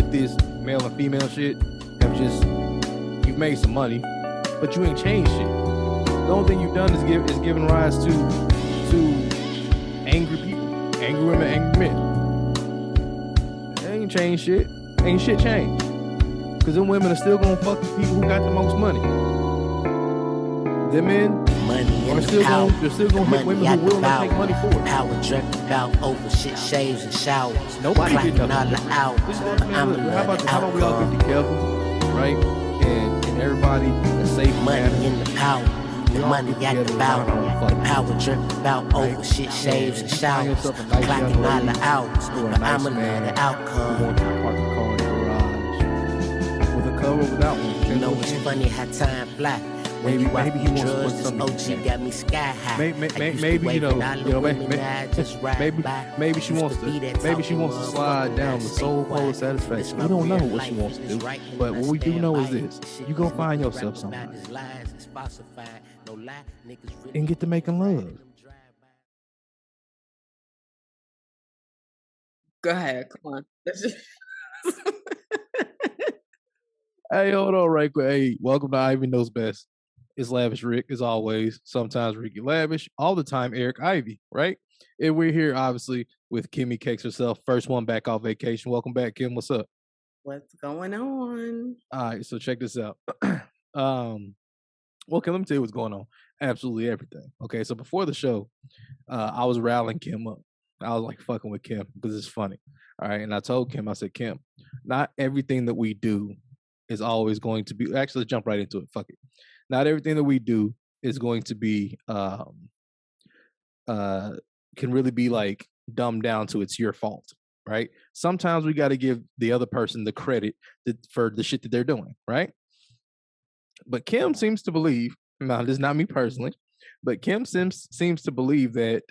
with this male and female shit have just, you've made some money, but you ain't changed shit. The only thing you've done is given rise to angry people, angry women, angry men. They ain't changed shit. Ain't shit changed. Because them women are still gonna fuck the people who got the most money. Them men are still gonna hit women who will not take money for it. Power dripped out over shit, shaves and showers. Nobody get nothing. How about we all get together, right? And everybody is safe. Money in the power. The money at the bow. Power dripped out over shit, shaves and showers. Clocking all the hours. But I'ma love the outcome. Without one. You know it's funny how time fly. Maybe he wants to put something. OG got me sky high. Maybe she wants to slide down the soul pole of satisfaction. We don't know what she wants to do, but what we do know is this: you gonna find yourself somebody and get to making love. Go ahead, come on. Hey, hold on right quick. Hey, welcome to Ivy Knows Best. It's Lavish Rick, as always. Sometimes Ricky Lavish. All the time, Eric Ivy, right? And we're here, obviously, with Kimmy Cakes herself. First one back off vacation. Welcome back, Kim. What's up? What's going on? All right, so check this out. Well, Kim, let me tell you what's going on. Absolutely everything. Okay, so before the show, I was rallying Kim up. I was like fucking with Kim because it's funny. All right, and I told Kim, I said, Kim, not everything that we do is always going to be, actually let's jump right into it. Fuck it. Not everything that we do is going to be can really be like dumbed down to it's your fault, right? Sometimes we got to give the other person the credit for the shit that they're doing, right? But Kim seems to believe, now this is not me personally, but Kim seems to believe that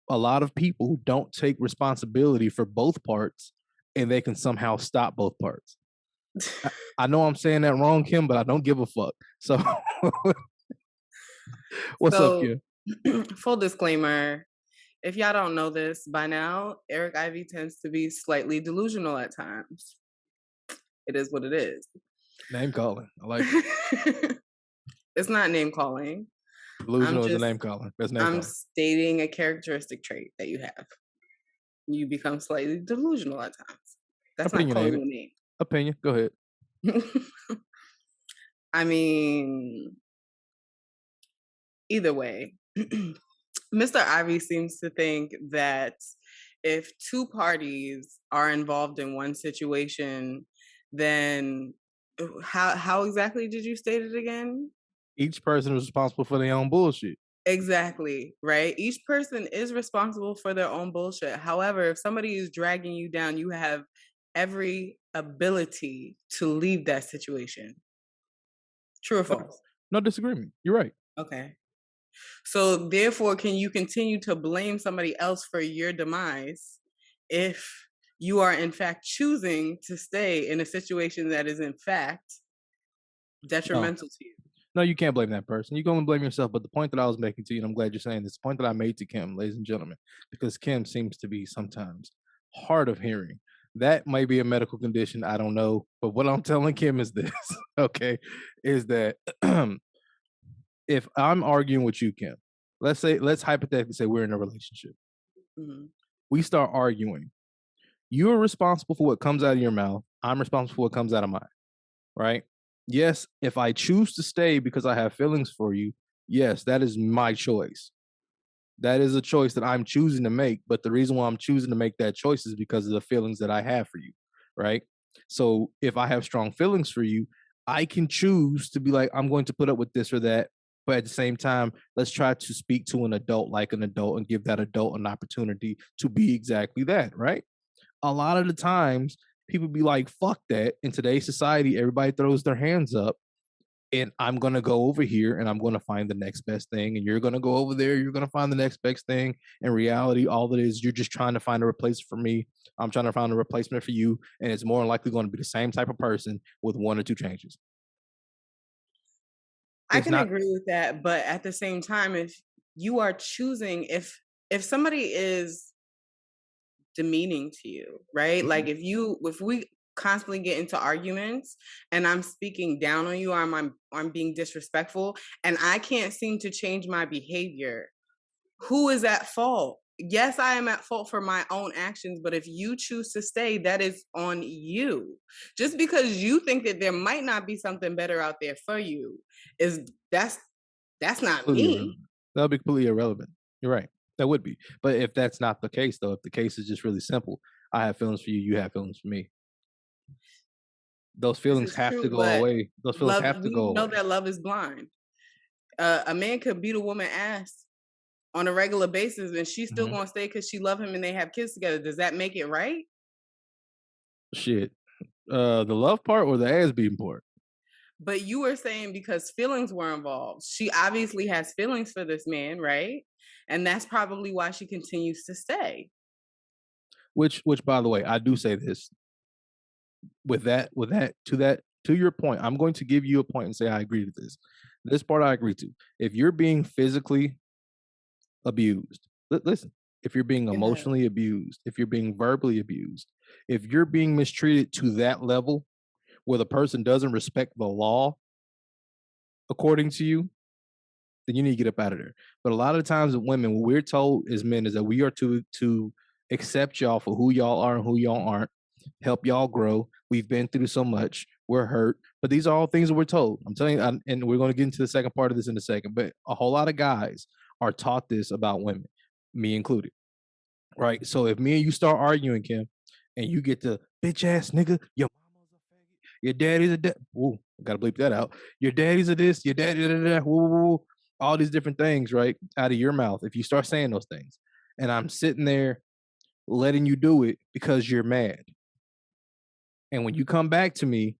a lot of people don't take responsibility for both parts and they can somehow stop both parts. I know I'm saying that wrong, Kim, but I don't give a fuck. So, what's up, Kim? Full disclaimer, if y'all don't know this by now, Eric Ivy tends to be slightly delusional at times. It is what it is. Name calling. I like it. It's not name calling. Delusional is a name calling. That's name calling. I'm stating a characteristic trait that you have. You become slightly delusional at times. That's not calling you a name. Opinion. Go ahead. I mean, either way, Mr. Ivy seems to think that if two parties are involved in one situation, then how exactly did you state it again? Each person is responsible for their own bullshit. Exactly, right? Each person is responsible for their own bullshit. However, if somebody is dragging you down, you have every ability to leave that situation. True or false? No disagreement. You're right. Okay. So therefore, can you continue to blame somebody else for your demise if you are in fact choosing to stay in a situation that is in fact detrimental to you? No, you can't blame that person. You can only blame yourself. But the point that I was making to you, and I'm glad you're saying this, the point that I made to Kim, ladies and gentlemen, because Kim seems to be sometimes hard of hearing. That might be a medical condition. I don't know. But what I'm telling Kim is this, okay, is that if I'm arguing with you, Kim, let's hypothetically say we're in a relationship. Mm-hmm. We start arguing. You're responsible for what comes out of your mouth. I'm responsible for what comes out of mine, right? Yes, if I choose to stay because I have feelings for you, yes, that is my choice. That is a choice that I'm choosing to make. But the reason why I'm choosing to make that choice is because of the feelings that I have for you, right? So if I have strong feelings for you, I can choose to be like, I'm going to put up with this or that. But at the same time, let's try to speak to an adult like an adult and give that adult an opportunity to be exactly that, right? A lot of the times, people be like, fuck that. In today's society, everybody throws their hands up. And I'm going to go over here and I'm going to find the next best thing. And you're going to go over there. You're going to find the next best thing. In reality, all it is, you're just trying to find a replacement for me. I'm trying to find a replacement for you. And it's more likely going to be the same type of person with one or two changes. I can agree with that. But at the same time, if you are choosing, if somebody is demeaning to you, right? Mm-hmm. Like if we constantly get into arguments and I'm speaking down on you or I'm being disrespectful and I can't seem to change my behavior, who is at fault? Yes, I am at fault for my own actions, but if you choose to stay, that is on you. Just because you think that there might not be something better out there for you is that's not Completely me. irrelevant. That would be completely irrelevant. You're right. That would be. But if that's not the case, though, if the case is just really simple, I have feelings for you, you have feelings for me. Those This feelings is have to true, go but away. Those feelings love have to we go know away. that love is blind. A man could beat a woman ass on a regular basis and she's still Mhm. going to stay cuz she love him and they have kids together. Does that make it right? Shit. The love part or the ass beating part? But you were saying because feelings were involved. She obviously has feelings for this man, right? And that's probably why she continues to stay. Which, by the way, I do say this to your point. I'm going to give you a point and say I agree with this. This part I agree to. If you're being physically abused, listen. If you're being Go ahead. emotionally abused, if you're being verbally abused, if you're being mistreated to that level where the person doesn't respect the law according to you, then you need to get up out of there. But a lot of times with women, what we're told as men is that we are to accept y'all for who y'all are and who y'all aren't, help y'all grow. We've been through so much. We're hurt. But these are all things that we're told. I'm telling you, and we're going to get into the second part of this in a second. But a whole lot of guys are taught this about women, me included. Right. So if me and you start arguing, Kim, and you get the bitch ass nigga, your daddy's a ooh, gotta bleep that out. Your daddy's a this, your daddy da, da, da, woo, woo, woo, all these different things, right? Out of your mouth. If you start saying those things, and I'm sitting there letting you do it because you're mad. And when you come back to me,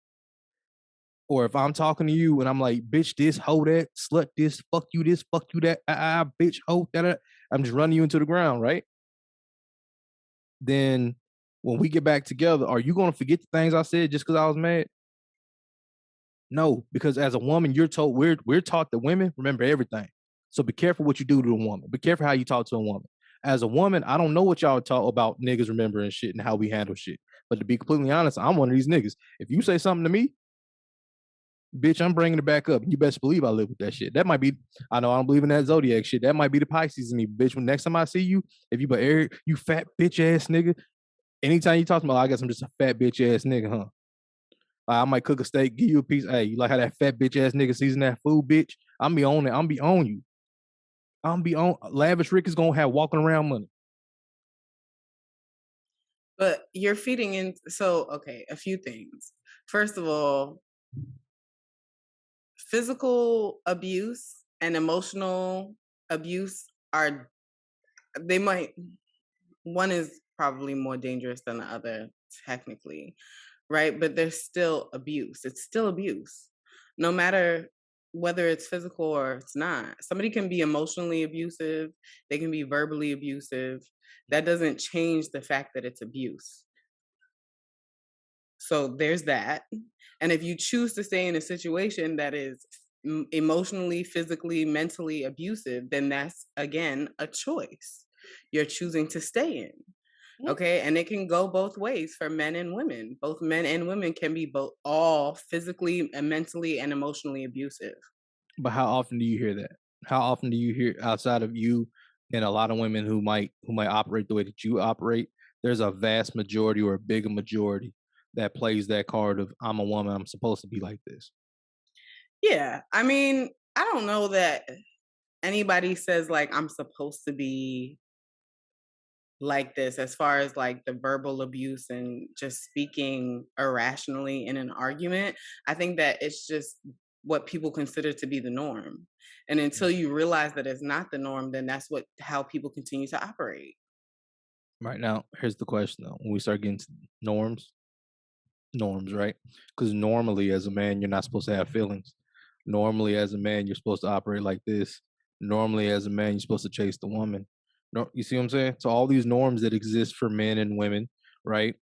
or if I'm talking to you and I'm like, bitch, this, hoe that, slut this, fuck you that, bitch, hoe that, I'm just running you into the ground, right? Then when we get back together, are you gonna forget the things I said just because I was mad? No, because as a woman, you're told we're taught that women remember everything. So be careful what you do to a woman. Be careful how you talk to a woman. As a woman, I don't know what y'all talk about niggas remembering shit and how we handle shit. But to be completely honest, I'm one of these niggas. If you say something to me, bitch, I'm bringing it back up. You best believe I live with that shit. That might be, I know I don't believe in that zodiac shit. That might be the Pisces in me, bitch. When next time I see you, if you but Eric, you fat bitch ass nigga, anytime you talk to me, I guess I'm just a fat bitch ass nigga, huh? I might cook a steak, give you a piece. Hey, you like how that fat bitch ass nigga season that food, bitch? I'm be on it. I'm be on you. I'm be on. Lavish Rick is gonna have walking around money. But you're feeding in so okay, a few things. First of all, physical abuse and emotional abuse are they might one is probably more dangerous than the other technically, right? But there's still abuse. It's still abuse. No matter whether it's physical or it's not. Somebody can be emotionally abusive, they can be verbally abusive. That doesn't change the fact that it's abuse. So there's that. And if you choose to stay in a situation that is emotionally, physically, mentally abusive, then that's again a choice you're choosing to stay in. Okay. And it can go both ways for men and women. Both men and women can be both all physically and mentally and emotionally abusive. But how often do you hear that? How often do you hear outside of you and a lot of women who might operate the way that you operate? There's a vast majority or a bigger majority that plays that card of I'm a woman, I'm supposed to be like this. Yeah. I mean, I don't know that anybody says like I'm supposed to be like this as far as like the verbal abuse and just speaking irrationally in an argument. I think that it's just what people consider to be the norm. And until you realize that it's not the norm, then that's what how people continue to operate. Right now, here's the question though. When we start getting to norms, norms, right? Because normally, as a man, you're not supposed to have feelings. Normally, as a man, you're supposed to operate like this. Normally, as a man, you're supposed to chase the woman. No, you see what I'm saying? So all these norms that exist for men and women, right,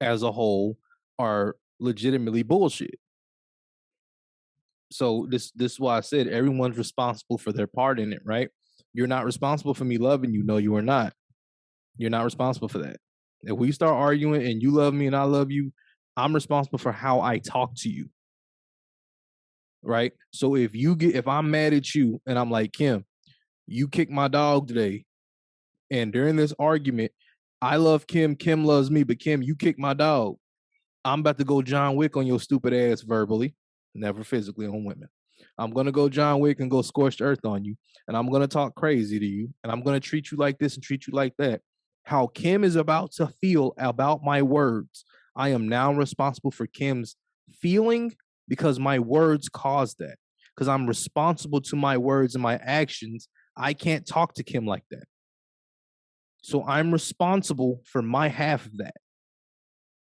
as a whole, are legitimately bullshit. So this is why I said everyone's responsible for their part in it, right? You're not responsible for me loving you. No, you are not. You're not responsible for that. If we start arguing and you love me and I love you, I'm responsible for how I talk to you, right? So if I'm mad at you and I'm like, Kim, you kicked my dog today, and during this argument, I love Kim, Kim loves me, but Kim, you kicked my dog. I'm about to go John Wick on your stupid ass verbally, never physically on women. I'm gonna go John Wick and go scorched earth on you, and I'm gonna talk crazy to you, and I'm gonna treat you like this and treat you like that. How Kim is about to feel about my words, I am now responsible for Kim's feeling because my words caused that. Because I'm responsible to my words and my actions. I can't talk to Kim like that. So I'm responsible for my half of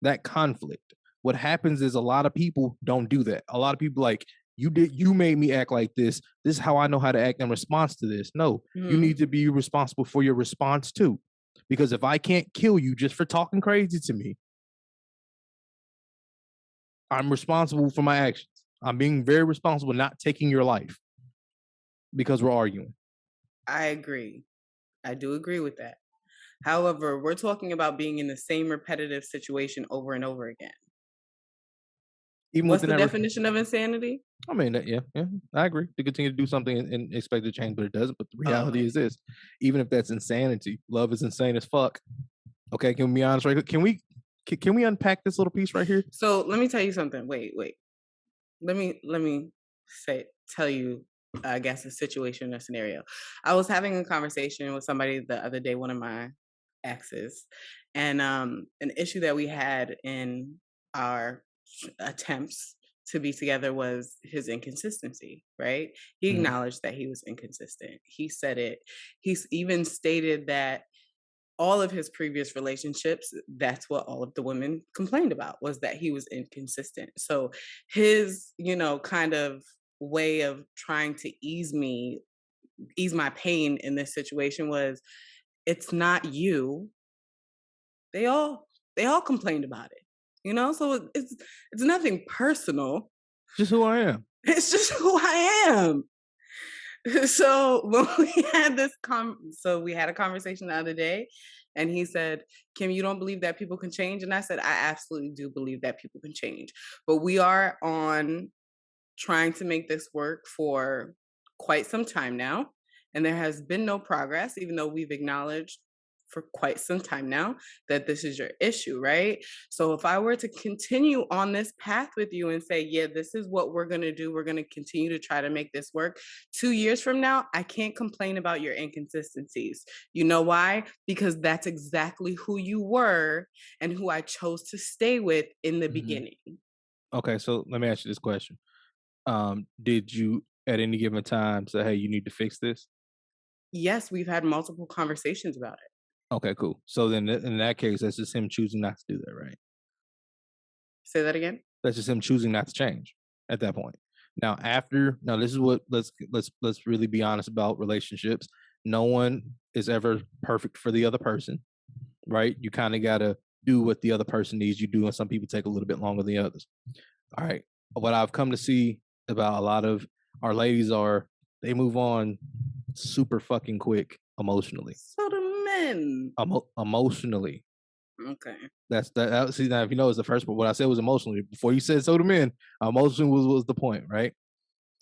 that conflict. What happens is a lot of people don't do that. A lot of people like, you made me act like this. This is how I know how to act in response to this. No, you need to be responsible for your response too. Because if I can't kill you just for talking crazy to me, I'm responsible for my actions. I'm being very responsible not taking your life because we're arguing. I agree. I do agree with that. However, we're talking about being in the same repetitive situation over and over again. Even What's within the that, definition of insanity? I mean, yeah, I agree. To continue to do something and expect to change, but it doesn't. But the reality is this: even if that's insanity, love is insane as fuck. Okay, can we be honest? Right? Can we unpack this little piece right here? So let me tell you something. Wait. Let me tell you, I guess, a situation, a scenario. I was having a conversation with somebody the other day, one of my exes, and an issue that we had in our attempts to be together was his inconsistency, right? He Mhm. acknowledged that he was inconsistent. He said it. He's even stated that all of his previous relationships, that's what all of the women complained about, was that he was inconsistent. So his, kind of way of trying to ease my pain in this situation was, it's not you. They all they all complained about it. So it's nothing personal. Just who I am. It's just who I am. So when we had a conversation the other day, and he said, Kim, you don't believe that people can change? And I said, I absolutely do believe that people can change. But we are on trying to make this work for quite some time now. And there has been no progress, even though we've acknowledged for quite some time now that this is your issue, right? So if I were to continue on this path with you and say, yeah, this is what we're going to do, we're going to continue to try to make this work. 2 years from now, I can't complain about your inconsistencies. You know why? Because that's exactly who you were and who I chose to stay with in the Mhm. beginning. Okay, so let me ask you this question. Did you at any given time say, "Hey, you need to fix this"? Yes, we've had multiple conversations about it. Okay, cool. So then in that case, that's just him choosing not to do that, right? Say that again? That's just him choosing not to change at that point. Now this is what let's really be honest about relationships. No one is ever perfect for the other person, right? You kind of gotta do what the other person needs you do, and some people take a little bit longer than others. All right. What I've come to see about a lot of our ladies are they move on super fucking quick emotionally. So the men. Emotionally. Okay. See now if you know it's the first part. What I said was emotionally. Before you said so to men, emotion was the point, right?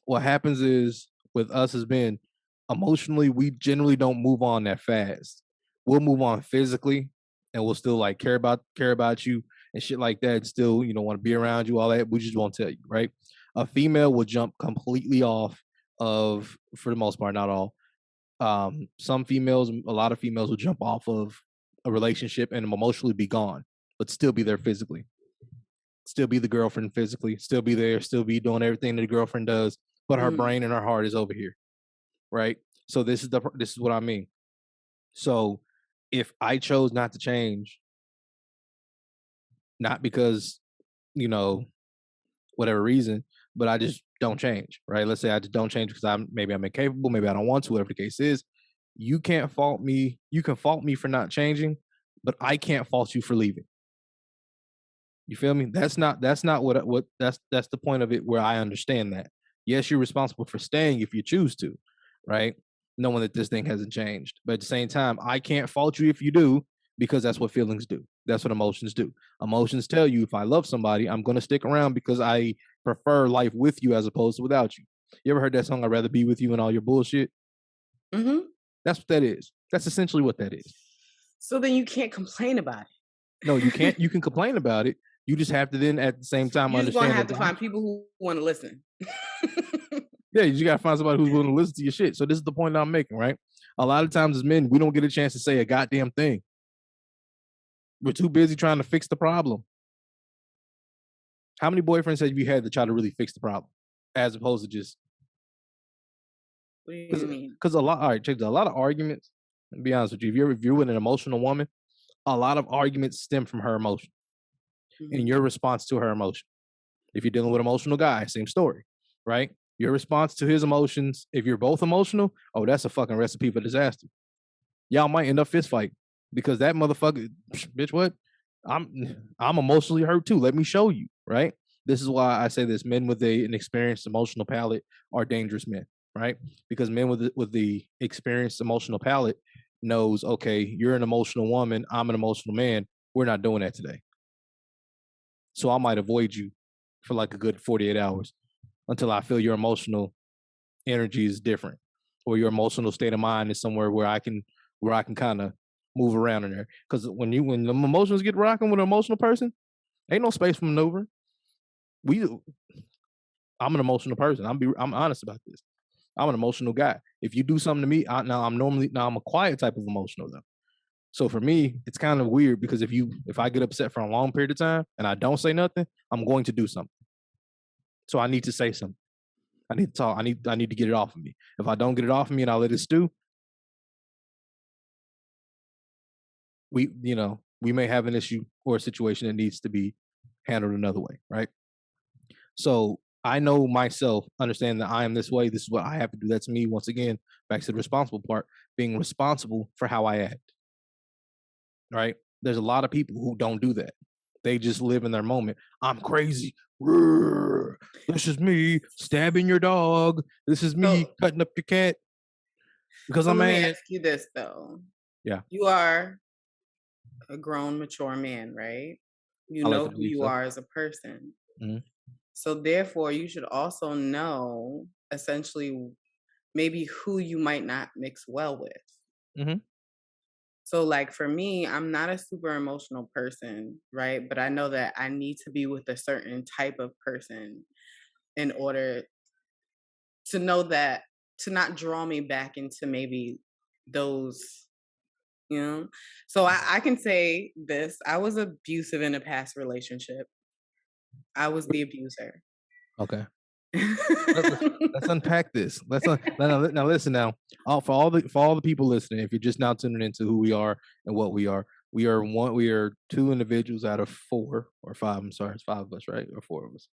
What happens is with us has been emotionally, we generally don't move on that fast. We'll move on physically and we'll still like care about you and shit like that, still, want to be around you, all that. We just won't tell you, right? A female will jump completely off of, for the most part, not all. Some females, a lot of females will jump off of a relationship and emotionally be gone, but still be there physically, still be the girlfriend physically, still be there, still be doing everything that the girlfriend does, but her Mhm. brain and her heart is over here, right? So this is what I mean. So if I chose not to change, not because you know whatever reason, but I just don't change, right? Let's say I just don't change because I'm incapable, maybe I don't want to, whatever the case is. You can't fault me. You can fault me for not changing, but I can't fault you for leaving. You feel me? That's not what that's the point of it where I understand that. Yes, you're responsible for staying if you choose to, right? Knowing that this thing hasn't changed. But at the same time, I can't fault you if you do because that's what feelings do. That's what emotions do. Emotions tell you if I love somebody, I'm going to stick around because I prefer life with you as opposed to without you. You ever heard that song, I'd rather be with you and all your bullshit? Hmm. That's what that is. That's essentially what that is. So then you can't complain about No, you it. can't. You can complain about it. You just have to then at the same time You're just gonna understand have that to find people who want to listen. yeah, you got to find somebody who's willing to listen to your shit. So this is the point I'm making, right? A lot of times as men, we don't get a chance to say a goddamn thing. We're too busy trying to fix the problem. How many boyfriends have you had to try to really fix the problem, as opposed to just What do you mean? because a lot. All right, check this, a lot of arguments. To be honest with you, if you're with an emotional woman, a lot of arguments stem from her emotion and Hmm. your response to her emotion. If you're dealing with an emotional guy, same story, right? Your response to his emotions, if you're both emotional, oh, that's a fucking recipe for disaster. Y'all might end up fist fight because that motherfucker, bitch, what? I'm emotionally hurt too. Let me show you, right? This is why I say this: men with an experienced emotional palate are dangerous men, right? Because men with the experienced emotional palate knows, okay, you're an emotional woman, I'm an emotional man. We're not doing that today. So I might avoid you for like a good 48 hours until I feel your emotional energy is different or your emotional state of mind is somewhere where I can kind of move around in there. Because when the emotions get rocking with an emotional person, ain't no space for maneuver. We I'm an emotional person. I'm honest about this. I'm an emotional guy. If you do something to me, now I'm a quiet type of emotional though. So for me, it's kind of weird because if I get upset for a long period of time and I don't say nothing, I'm going to do something. So I need to say something. I need to talk. I need to get it off of me. If I don't get it off of me and I let it stew, we may have an issue or a situation that needs to be handled another way, right? So I know myself, understand that I am this way. This is what I have to do. That's me. Once again, back to the responsible part, being responsible for how I act, right? There's a lot of people who don't do that. They just live in their moment. I'm crazy. This is me stabbing your dog. This is me So, cutting up your cat because so I'm let me mad. ask you this though: Yeah, you are a grown, mature man, right? You I like know to who believe you so. are as a person. Mhm. So therefore, you should also know essentially maybe who you might not mix well with. Mhm. So like for me, I'm not a super emotional person, right? But I know that I need to be with a certain type of person in order to know that to not draw me back into maybe those, you know. So I can say this: I was abusive in a past relationship. I was the abuser. Okay. Let, let- let's unpack this. Now listen now. For all the people listening, if you're just now tuning into who we are and what we are two individuals out of four or five. I'm sorry, it's five of us, right? Or four of us.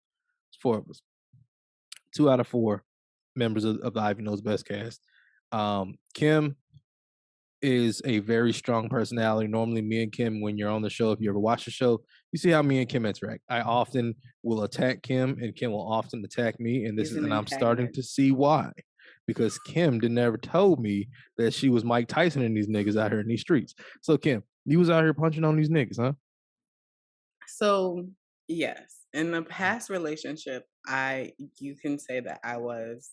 It's four of us. Two out of four members of the Ivy Knows Best cast. Kim is a very strong personality. Normally, me and Kim, when you're on the show, if you ever watch the show, you see how me and Kim interact. I often will attack Kim, and Kim will often attack me. He's an And I'm starting antagonist. to see why, because Kim did never told me that she was Mike Tyson and these niggas out here in these streets. So Kim, you was out here punching on these niggas, huh? So yes, in the past relationship, I you can say that I was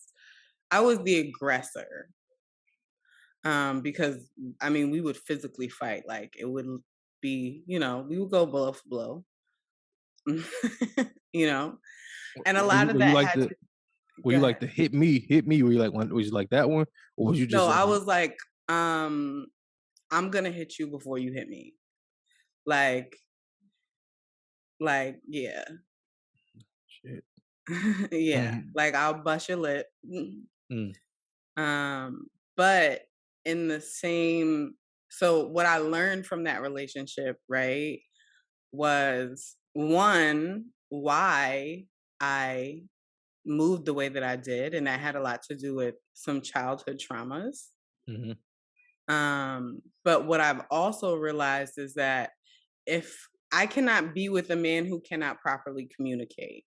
the aggressor. Because I mean we would physically fight. Like it would be, we would go blow for blow. you know, and a lot of Were you that like had the to were go you like ahead. the hit me? Were you like one? Was you like that one, or was you No, just I like was like, I'm gonna hit you before you hit me. Like, yeah. shit? Yeah. Mhm. Like I'll bust your lip. Mm. But in the same so what I learned from that relationship, right, was one, why I moved the way that I did, and that had a lot to do with some childhood traumas. Mhm. But what I've also realized is that if I cannot be with a man who cannot properly communicate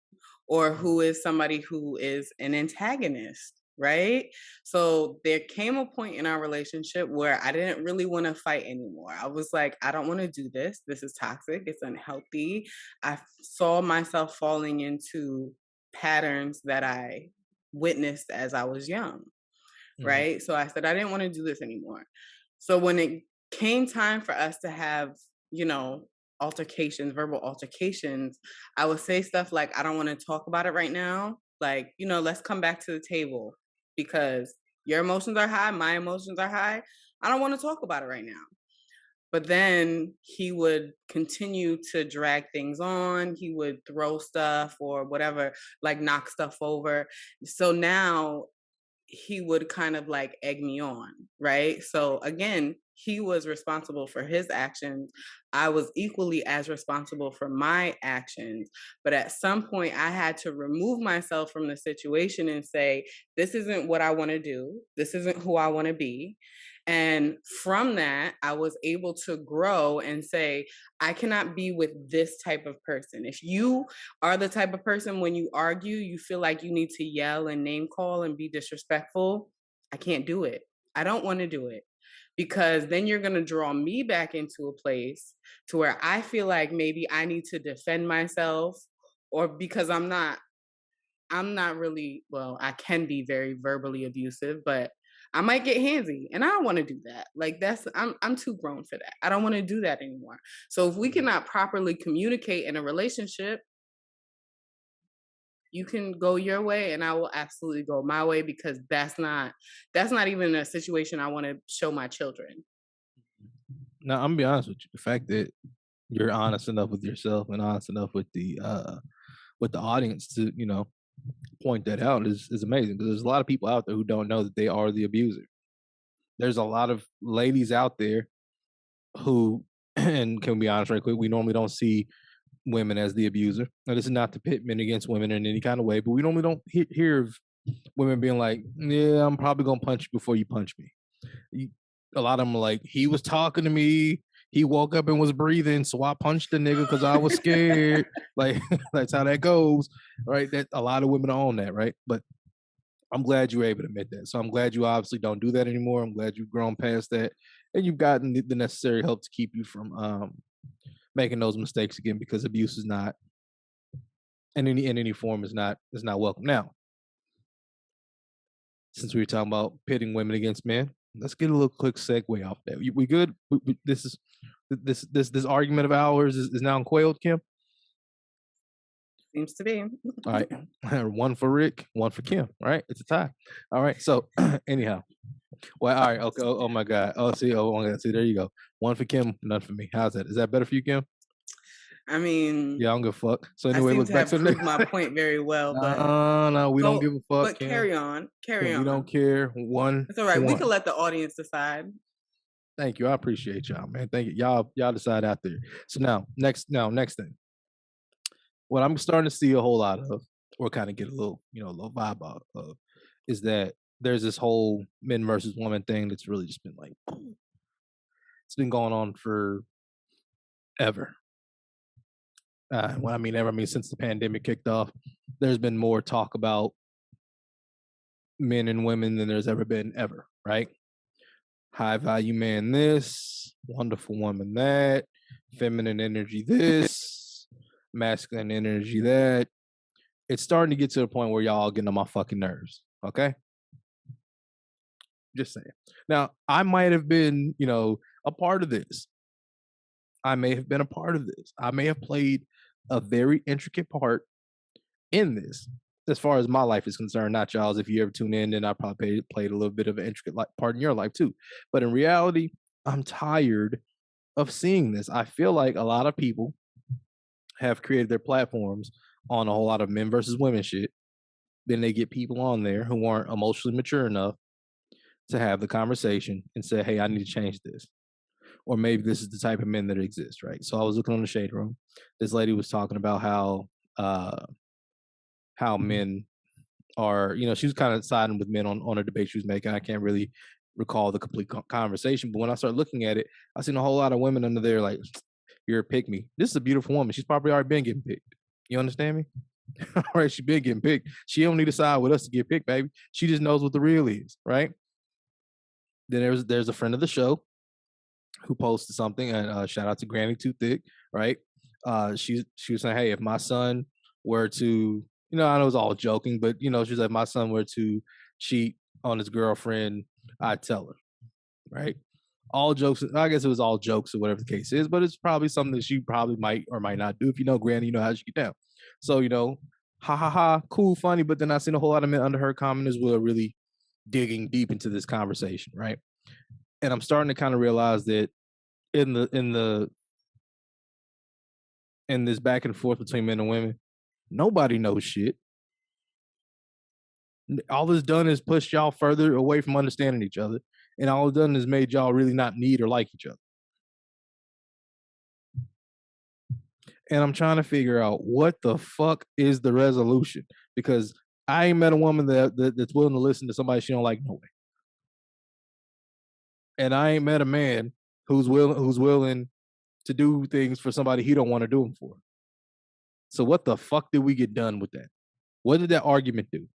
or who is somebody who is an antagonist, right? So there came a point in our relationship where I didn't really want to fight anymore. I was like, I don't want to do this. This is toxic. It's unhealthy. Saw myself falling into patterns that I witnessed as I was young, Mhm, right? So I said, I didn't want to do this anymore. So when it came time for us to have, you know, altercations, verbal altercations, I would say stuff like, I don't want to talk about it right now. Like, let's come back to the table because your emotions are high, my emotions are high. I don't want to talk about it right now. But then he would continue to drag things on. He would throw stuff or whatever, like knock stuff over. So now he would kind of like egg me on, right? So again, he was responsible for his actions. I was equally as responsible for my actions. But at some point, I had to remove myself from the situation and say, this isn't what I want to do. This isn't who I want to be. And from that, I was able to grow and say, I cannot be with this type of person. If you are the type of person when you argue, you feel like you need to yell and name call and be disrespectful, I can't do it. I don't want to do it because then you're going to draw me back into a place to where I feel like maybe I need to defend myself or because I'm not really, well, I can be very verbally abusive, but I might get handsy and I don't want to do that. Like I'm too grown for that. I don't want to do that anymore. So if we mhm. cannot properly communicate in a relationship, you can go your way and I will absolutely go my way because that's not even a situation I want to show my children. Now, I'm gonna be honest with you. The fact that you're honest enough with yourself and honest enough with the audience to point that out is amazing because there's a lot of people out there who don't know that they are the abuser. There's a lot of ladies out there who, and can we be honest right quick, we normally don't see women as the abuser. Now, this is not to pit men against women in any kind of way, but we normally don't hear of women being like, "Yeah, I'm probably gonna punch you before you punch me." You, a lot of them are like, "He was talking to me. He woke up and was breathing, so I punched the nigga because I was scared." Like that's how that goes, right? That a lot of women are on that, right? But I'm glad you were able to admit that. So I'm glad you obviously don't do that anymore. I'm glad you've grown past that, and you've gotten the necessary help to keep you from making those mistakes again because abuse is not in any form is not welcome. Now, since we were talking about pitting women against men, let's get a little quick segue off that. We good? This is this argument of ours is now quailed, Kim. Seems to be. All right, one for Rick, one for Kim. All right, it's a tie. All right, so anyhow, well, all right, okay. Oh my God. Oh my God. See, there you go. One for Kim, none for me. How's that? Is that better for you, Kim? I mean, Yeah, I don't give a fuck. So I anyway, seem look to back have to the proved next. my point very well, but No, no, we don't go give a fuck, but Kim. carry on. Carry Kim, we don't on. care. One It's all for right. We can one. let the audience decide. Thank you. I appreciate y'all, man. Thank you. Y'all decide out there. So next thing. What I'm starting to see a whole lot of, or kind of get a little vibe out of, is that there's this whole men versus women thing that's really just been like, it's been going on forever. When I mean ever, I mean since the pandemic kicked off, there's been more talk about men and women than there's ever been ever, right? High value man this, wonderful woman that, feminine energy this, masculine energy that. It's starting to get to the point where y'all getting on my fucking nerves. Okay? Just saying. Now, I might have been, a part of this. I may have been a part of this. I may have played a very intricate part in this as far as my life is concerned, not y'all's. If you ever tune in, then I probably played a little bit of an intricate part in your life too. But in reality, I'm tired of seeing this. I feel like a lot of people have created their platforms on a whole lot of men versus women shit. Then they get people on there who aren't emotionally mature enough to have the conversation and say, "Hey, I need to change this." Or maybe this is the type of men that exist, right? So I was looking on the shade room. This lady was talking about how men are, she was kind of siding with men on a debate she was making. I can't really recall the complete conversation, but when I started looking at it, I seen a whole lot of women under there like, "You're a pick me." This is a beautiful woman. She's probably already been getting picked. You understand me? All right, she been getting picked. She don't need to side with us to get picked, baby. She just knows what the real is, right? Then there's a friend of the show who posted something, and shout out to Granny Too Thick, right? She was saying, hey, if my son were to, I know it's all joking, but she's like, my son were to cheat on his girlfriend, I'd tell her, right? All jokes. I guess it was all jokes or whatever the case is, but it's probably something that she probably might or might not do. If you know Granny, you know how she get down. So ha ha ha, cool, funny. But then I seen a whole lot of men under her comment as well, really digging deep into this conversation, right? And I'm starting to kind of realize that in this back and forth between men and women, nobody knows shit. All it's done is push y'all further away from understanding each other, and all it's done is made y'all really not need or like each other. And I'm trying to figure out what the fuck is the resolution, because I ain't met a woman that's willing to listen to somebody she don't like no way, and I ain't met a man who's willing to do things for somebody he don't want to do them for. So what the fuck did we get done with that? What did that argument do?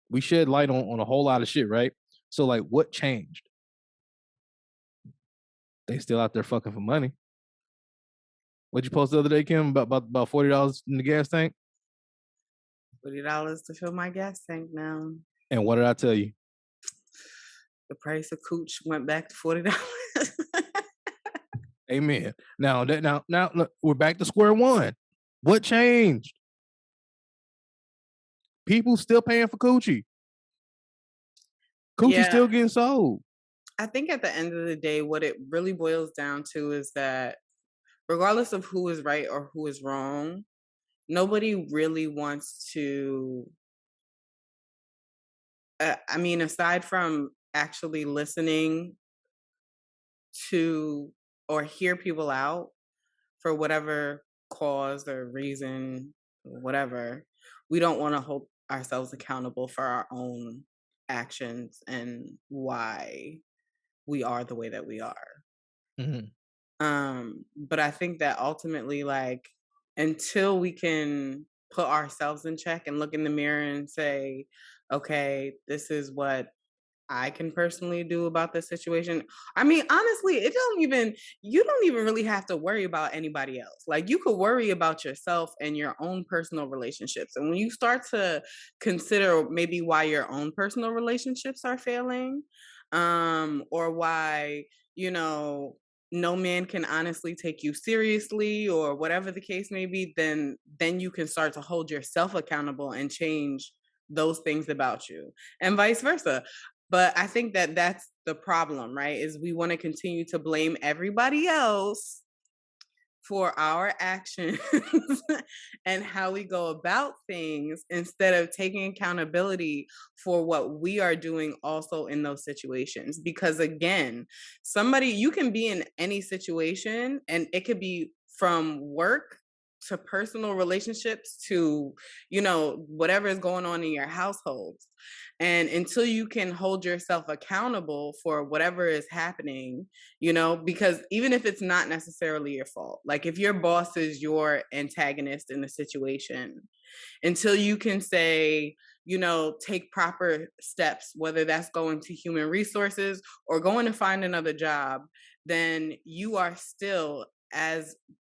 We shed light on a whole lot of shit, right? So like, what changed? They still out there fucking for money. What'd you post the other day, Kim? About $40 in the gas tank? $40 to fill my gas tank now. And what did I tell you? The price of cooch went back to $40. Amen. Now look, we're back to square one. What changed? People still paying for coochie. Coochie still getting sold. I think at the end of the day, what it really boils down to is that regardless of who is right or who is wrong, nobody really wants to. Aside from actually listening to or hear people out for whatever cause or reason, whatever, we don't want to hold ourselves accountable for our own actions and why we are the way that we are. Mm-hmm. But I think that ultimately, like, until we can put ourselves in check and look in the mirror and say, okay, this is what I can personally do about this situation. I mean, honestly, you don't even really have to worry about anybody else. Like, you could worry about yourself and your own personal relationships. And when you start to consider maybe why your own personal relationships are failing, or why, no man can honestly take you seriously or whatever the case may be, then you can start to hold yourself accountable and change those things about you, and vice versa. But I think that that's the problem, right? Is we want to continue to blame everybody else for our actions and how we go about things instead of taking accountability for what we are doing also in those situations. Because again, you can be in any situation, and it could be from work to personal relationships to, whatever is going on in your households. And until you can hold yourself accountable for whatever is happening, because even if it's not necessarily your fault, like if your boss is your antagonist in the situation, until you can say, take proper steps, whether that's going to human resources or going to find another job, then you are still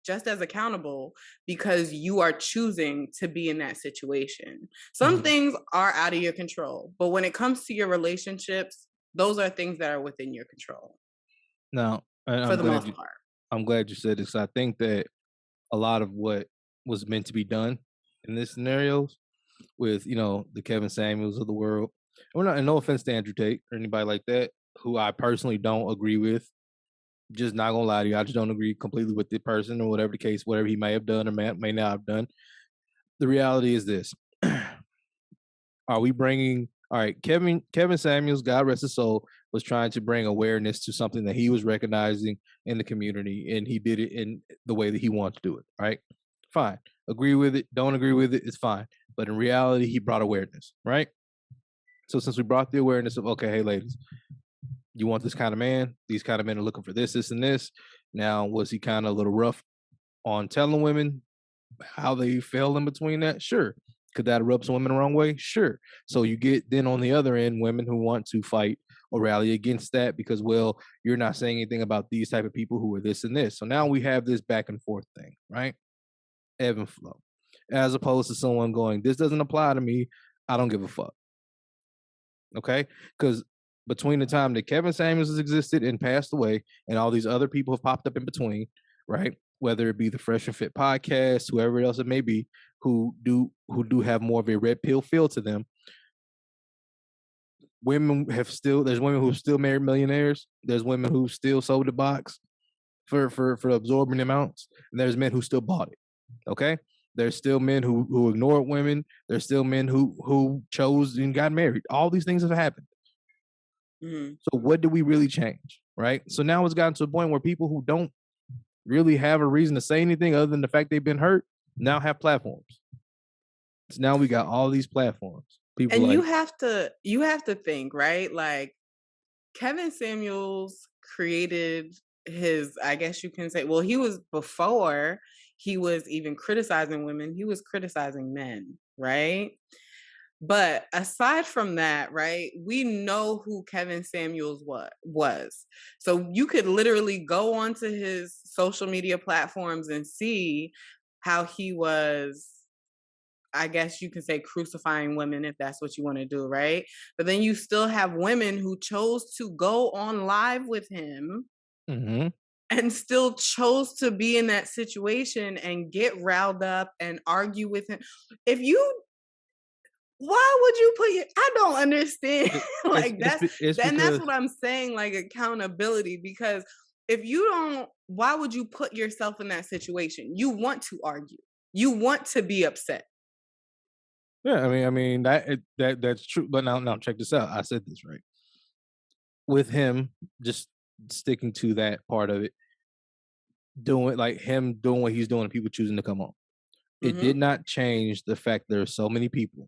just as accountable because you are choosing to be in that situation. Some things are out of your control, but when it comes to your relationships, those are things that are within your control. Now, for the most part. I'm glad you said this. I think that a lot of what was meant to be done in this scenarios with, the Kevin Samuels of the world, and no offense to Andrew Tate or anybody like that, who I personally don't agree with. Just not gonna lie to you, I just don't agree completely with the person or whatever the case, whatever he may have done or may not have done. The reality is this: are we bringing? All right, Kevin Samuels, God rest his soul, was trying to bring awareness to something that he was recognizing in the community, and he did it in the way that he wanted to do it. Right? Fine. Agree with it? Don't agree with it? It's fine. But in reality, he brought awareness. Right? So since we brought the awareness of, okay, hey ladies, you want this kind of man? These kind of men are looking for this, this, and this. Now, was he kind of a little rough on telling women How they fell in between that? Sure. Could that rub some women the wrong way? Sure. So you get then on the other end women who want to fight or rally against that because, well, you're not saying anything about these type of people who are this and this. So now we have this back and forth thing, right? Ebb and flow. As opposed to someone going, this doesn't apply to me. I don't give a fuck. Okay. Because between the time that Kevin Samuels has existed and passed away, and all these other people have popped up in between, right? Whether it be the Fresh and Fit podcast, whoever else it may be, who do have more of a red pill feel to them. Women have still there's women who still married millionaires. There's women who still sold the box for absorbing amounts, and there's men who still bought it. Okay, there's still men who ignored women. There's still men who chose and got married. All these things have happened. Mm-hmm. So what do we really change, right? So now it's gotten to a point where people who don't really have a reason to say anything other than the fact they've been hurt now have platforms. So now we got all these platforms. People And like you have to think, right? Like Kevin Samuels created his, I guess you can say, well, he was before he was even criticizing women, he was criticizing men, right? But aside from that, right, we know who Kevin Samuels was. So you could literally go onto his social media platforms and see how he was, I guess you can say, crucifying women if that's what you want to do, right? But then you still have women who chose to go on live with him mm-hmm. and still chose to be in that situation and get riled up and argue with him. If you why would you put your I don't understand. Like It's that's because what I'm saying, like accountability. Because if you don't, why would you put yourself in that situation? You want to argue. You want to be upset. yeah, I mean that's true. But now check this out. I said this right with him. Just sticking to that part of it, doing like him doing what he's doing, and people choosing to come on. It Mm-hmm. did not change the fact there are so many people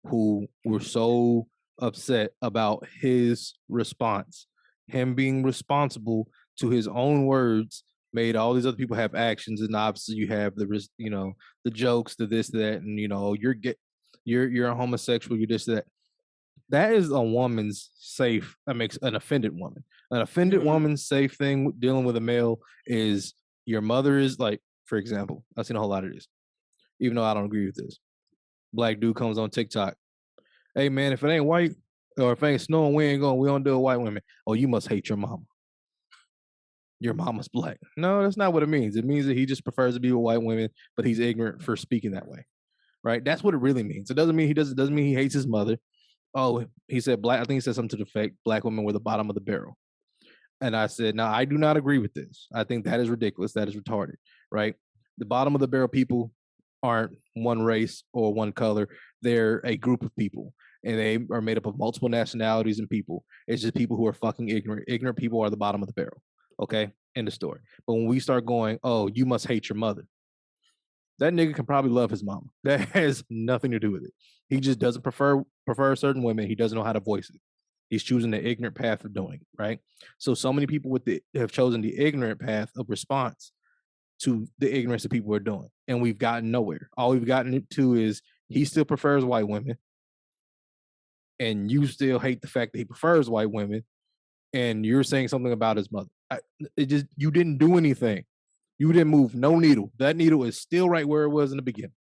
who were so upset about his response. Him being responsible to his own words made all these other people have actions, and obviously you have the jokes, the this, that, and you're a homosexual, you're this, that. That is a woman's safe. That makes an offended woman. An offended Mm-hmm. woman's safe thing dealing with a male is your mother is like, for example, I've seen a whole lot of this, even though I don't agree with this. Black dude comes on TikTok. Hey man, if it ain't white or if it ain't snowing, we don't do white women. Oh, you must hate your mama. Your mama's black. No, that's not what it means. It means that he just prefers to be with white women, but he's ignorant for speaking that way. Right? That's what it really means. It doesn't mean doesn't mean he hates his mother. Oh, he said black. I think he said something to the effect black women were the bottom of the barrel. And I said, no, I do not agree with this. I think that is ridiculous. That is retarded. Right? The bottom of the barrel people aren't one race or one color. They're a group of people, and they are made up of multiple nationalities and people. It's just people who are fucking ignorant. Ignorant people are the bottom of the barrel. Okay, end of story. But when we start going, oh, you must hate your mother, that nigga can probably love his mama. That has nothing to do with it. He just doesn't prefer certain women. He doesn't know how to voice it. He's choosing the ignorant path of doing, right? So many people have chosen the ignorant path of response to the ignorance that people are doing, and we've gotten nowhere. All we've gotten to is he still prefers white women, and you still hate the fact that he prefers white women, and you're saying something about his mother. You didn't do anything. You didn't move no needle. That needle is still right where it was in the beginning.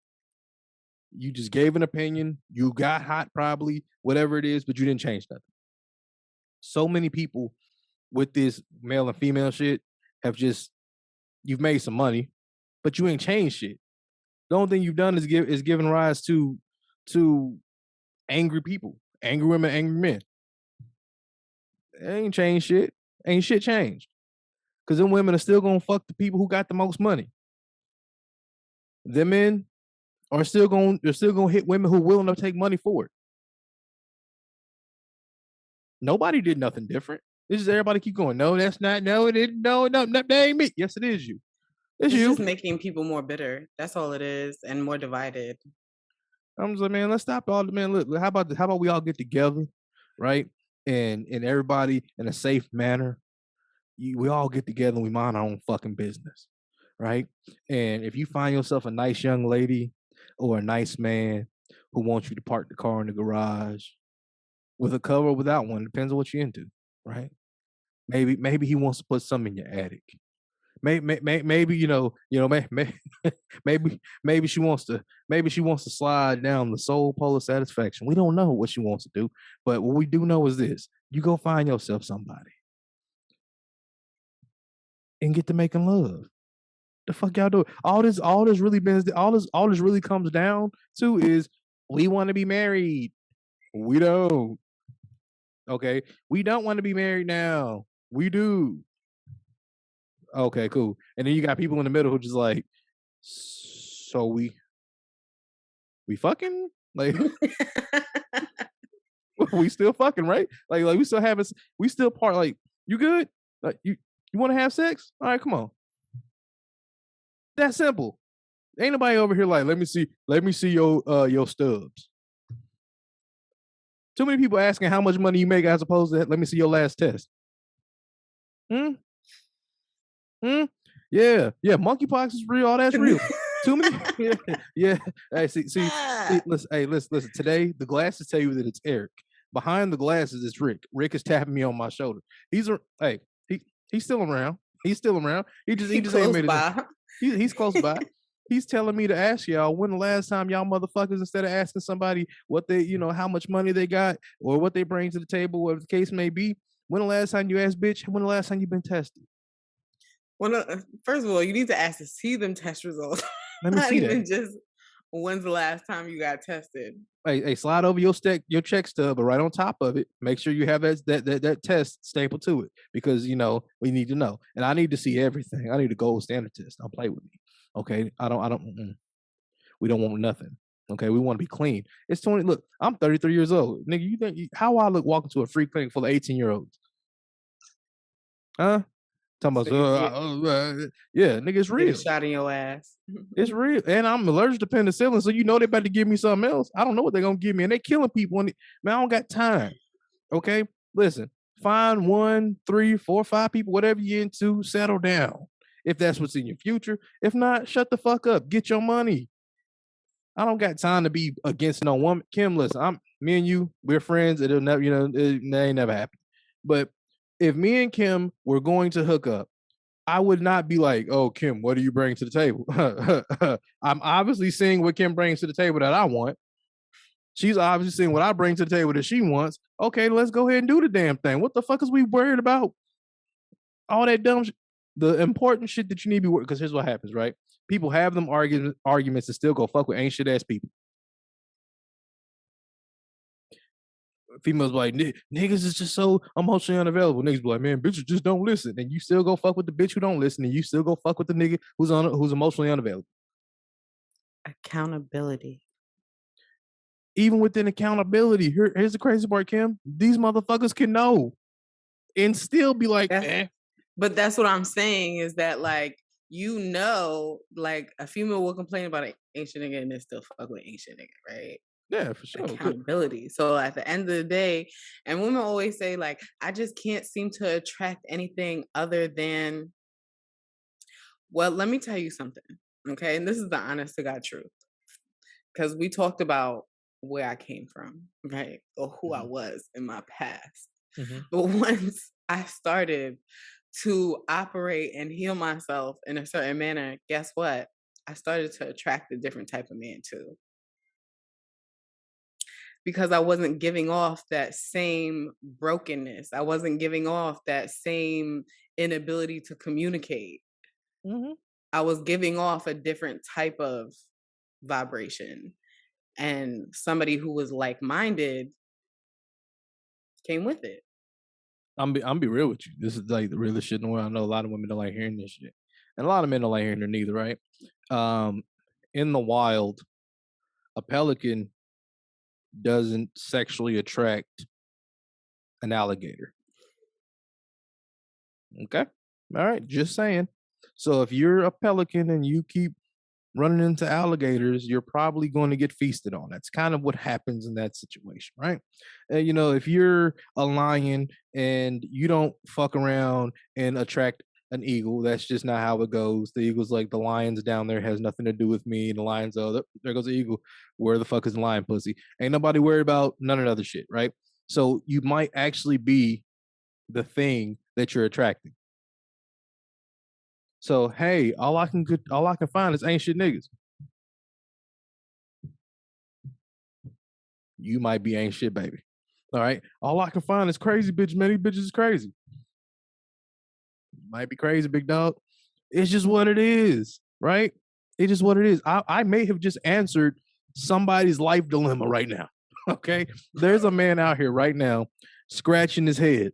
You just gave an opinion. You got hot, probably, whatever it is, but you didn't change nothing. So many people with this male and female shit you've made some money, but you ain't changed shit. The only thing you've done is given rise to angry people, angry women, angry men. It ain't changed shit. Ain't shit changed. Because them women are still gonna fuck the people who got the most money. Them men they're still gonna hit women who are willing to take money for it. Nobody did nothing different. It's just everybody keep going. No, that's not. No, it didn't. No, that ain't me. Yes, it is you. It's It's you. just making people more bitter. That's all it is, and more divided. I'm just like, man, let's stop all the man. Look, how about we all get together, right? And everybody in a safe manner. We all get together and we mind our own fucking business. right? And if you find yourself a nice young lady or a nice man who wants you to park the car in the garage with a cover or without one, depends on what you're into, right? Maybe he wants to put some in your attic. Maybe maybe she wants to slide down the soul pole of satisfaction. We don't know what she wants to do, but what we do know is this: you go find yourself somebody and get to making love. The fuck y'all do? All this really been, all this really comes down to is we want to be married. We don't. Okay, we don't want to be married now. We do. Okay, cool. And then you got people in the middle who just like, so we fucking like we still fucking right? Like we still have it. We still part. Like you good? Like you want to have sex? All right, come on. That simple. Ain't nobody over here like let me see your stubs. Too many people asking how much money you make as opposed to let me see your last test. Hmm. Hmm. Yeah. Yeah. Monkeypox is real. All that's real. Too many. Yeah. Yeah. Hey, see. Listen. Today, the glasses tell you that it's Eric. Behind the glasses is Rick. Rick is tapping me on my shoulder. Hey, he's still around. He's still around. He just ain't made it. He's close by. He's telling me to ask y'all when the last time y'all motherfuckers, instead of asking somebody what they, how much money they got or what they bring to the table, whatever the case may be, when the last time you asked, bitch, when the last time you been tested? Well, first of all, you need to ask to see them test results. Let me Not see even that. just when's the last time you got tested. Hey, slide over your check stub, but right on top of it, make sure you have that test stapled to it because we need to know, and I need to see everything. I need a gold standard test. Don't play with me, okay? I don't. We don't want nothing. Okay, we want to be clean. It's 20. Look, I'm 33 years old, nigga. You think how I look walking to a free clinic full of 18-year-olds? Huh? Talking So you get about yeah, nigga, it's get a real. shot in your ass. It's real, and I'm allergic to penicillin, so they about to give me something else. I don't know what they're gonna give me, and they killing people. Man, I don't got time. Okay, listen, find 1, 3, 4, 5 people, whatever you're into, settle down. If that's what's in your future, if not, shut the fuck up. Get your money. I don't got time to be against no woman. Kim, listen, me and you, we're friends. It'll never, it ain't never happen. But if me and Kim were going to hook up, I would not be like, oh, Kim, what do you bring to the table? I'm obviously seeing what Kim brings to the table that I want. She's obviously seeing what I bring to the table that she wants. Okay, let's go ahead and do the damn thing. What the fuck is we worried about? All that dumb shit. The important shit that you need to be worried, because here's what happens, right? People have them arguments and still go fuck with ain't shit ass people. Females be like, niggas is just so emotionally unavailable. Niggas be like, man, bitches just don't listen. And you still go fuck with the bitch who don't listen, and you still go fuck with the nigga who's emotionally unavailable. Accountability. Even within accountability, here's the crazy part, Kim. These motherfuckers can know and still be like, But that's what I'm saying is that like like a female will complain about an ancient nigga and they still fuck with ancient nigga, right? Yeah, for sure. Accountability. So at the end of the day, and women always say like, I just can't seem to attract anything other than. Well, let me tell you something, okay? And this is the honest to God truth, because we talked about where I came from, right, or who I was in my past. But once I started to operate and heal myself in a certain manner, guess what? I started to attract a different type of man too. Because I wasn't giving off that same brokenness. I wasn't giving off that same inability to communicate. I was giving off a different type of vibration. And somebody who was like-minded came with it. I'm be real with you. This is like the realest shit in the world. I know a lot of women don't like hearing this shit, and a lot of men don't like hearing it neither, right? In the wild, a pelican doesn't sexually attract an alligator. Okay, all right, just saying. So if you're a pelican and you keep running into alligators, you're probably going to get feasted on. That's kind of what happens in that situation, right? If you're a lion and you don't fuck around and attract an eagle. That's just not how it goes. The eagle's like the lions down there has nothing to do with me. And the lions, oh, there goes the eagle. Where the fuck is the lion pussy? Ain't nobody worried about none of the other shit, right? So you might actually be the thing that you're attracting. So hey, all I can find is ain't shit niggas. You might be ain't shit, baby. All right. All I can find is crazy bitches, man. These bitches is crazy. Might be crazy, big dog. It's just what it is, right? It's just what it is. I may have just answered somebody's life dilemma right now. Okay. There's a man out here right now scratching his head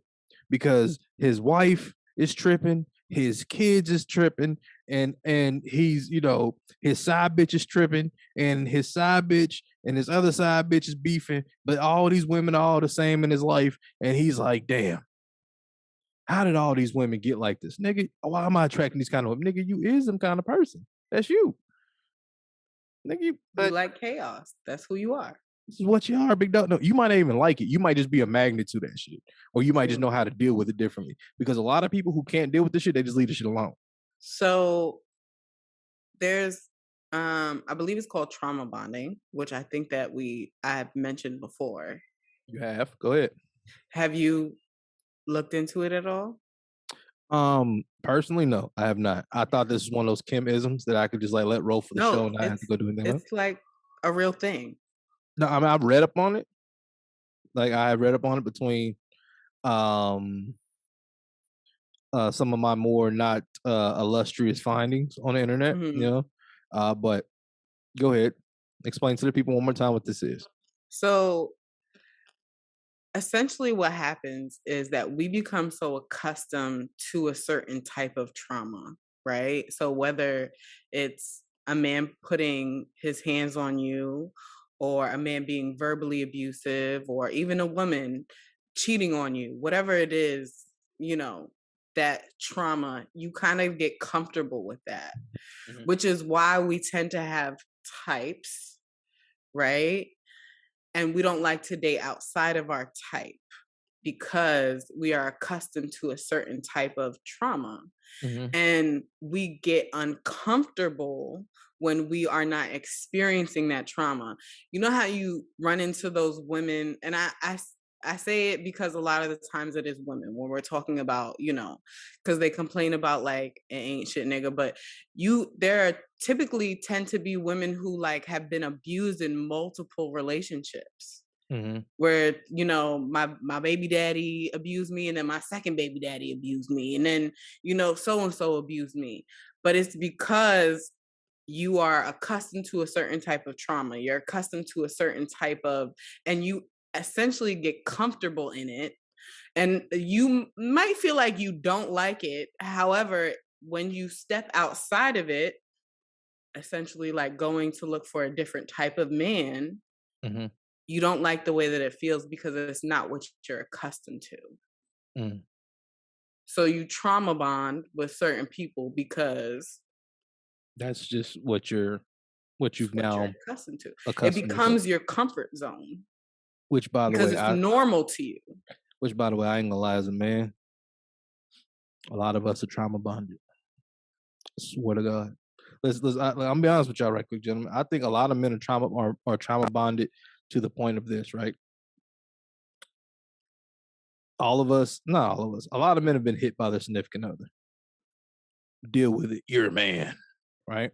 because his wife is tripping, his kids is tripping, and he's, his side bitch is tripping, and his side bitch and his other side bitch is beefing, but all these women are all the same in his life, and he's like, damn, how did all these women get like this? Nigga, why am I attracting these kind of women? Nigga, you is them kind of person. That's you. Nigga, You but like chaos. That's who you are. this is what you are, big dog. No, you might not even like it. You might just be a magnet to that shit. Or you might just True. know how to deal with it differently. Because a lot of people who can't deal with this shit, they just leave the shit alone. So there's I believe it's called trauma bonding, which I think that I've mentioned before. You have. Go ahead. Have you looked into it at all? Personally, no, I have not. I thought this was one of those Kim isms that I could just like let roll for the show No, and not have to go do anything with. it's like a real thing. No, I mean I've read up on it. Like I read up on it between um some of my more not illustrious findings on the internet, Mhm. But go ahead. Explain to the people one more time what this is. So essentially what happens is that we become so accustomed to a certain type of trauma, right? So whether it's a man putting his hands on you, or a man being verbally abusive, or even a woman cheating on you, whatever it is, you know, that trauma, you kind of get comfortable with that, Mhm, which is why we tend to have types, right? And we don't like to date outside of our type because we are accustomed to a certain type of trauma. mhm, And we get uncomfortable when we are not experiencing that trauma. You know how you run into those women, and I say it because a lot of the times it is women when we're talking about, because they complain about like it ain't shit nigga, but there are typically tend to be women who like have been abused in multiple relationships mhm, where my baby daddy abused me, and then my second baby daddy abused me, and then so and so abused me. But it's because you are accustomed to a certain type of trauma, you're accustomed to a certain type of, and you essentially get comfortable in it, and you might feel like you don't like it. However, when you step outside of it, essentially like going to look for a different type of man, mhm, you don't like the way that it feels because it's not what you're accustomed to. mm. So you trauma bond with certain people because That's just what it's you've what you're now accustomed to. It accustomed yourself becomes to. your comfort zone Which by the because way, it's I normal to you. which by the way, I ain't gonna lie as a man, a lot of us are trauma bonded. Swear to God. I'm be honest with y'all right quick, gentlemen. I think a lot of men are trauma bonded to the point of this, right? All of us, not all of us, a lot of men have been hit by their significant other. Deal with it. You're a man, right?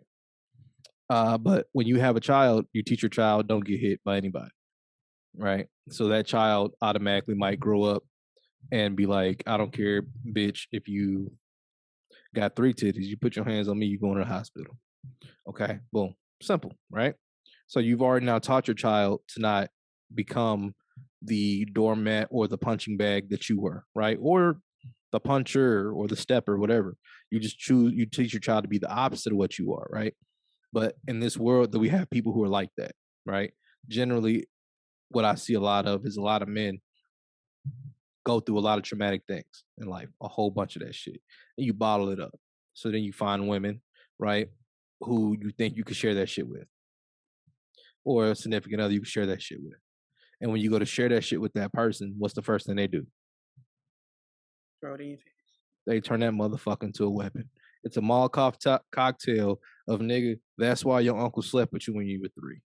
But when you have a child, you teach your child don't get hit by anybody, right? So that child automatically might grow up and be like, I don't care, bitch, if you got three titties, you put your hands on me, you going to the hospital. Okay, boom, simple, right? So you've already now taught your child to not become the doormat or the punching bag that you were, right? Or the puncher or the stepper, whatever. You teach your child to be the opposite of what you are, right? But in this world that we have people who are like that, right? Generally, what I see a lot of is a lot of men go through a lot of traumatic things in life, a whole bunch of that shit. And you bottle it up. So then you find women, right, who you think you could share that shit with, or a significant other you can share that shit with. And when you go to share that shit with that person, what's the first thing they do? Throw it in your face. They turn that motherfucker into a weapon. It's a Molotov cocktail of nigga. That's why your uncle slept with you when you were 3.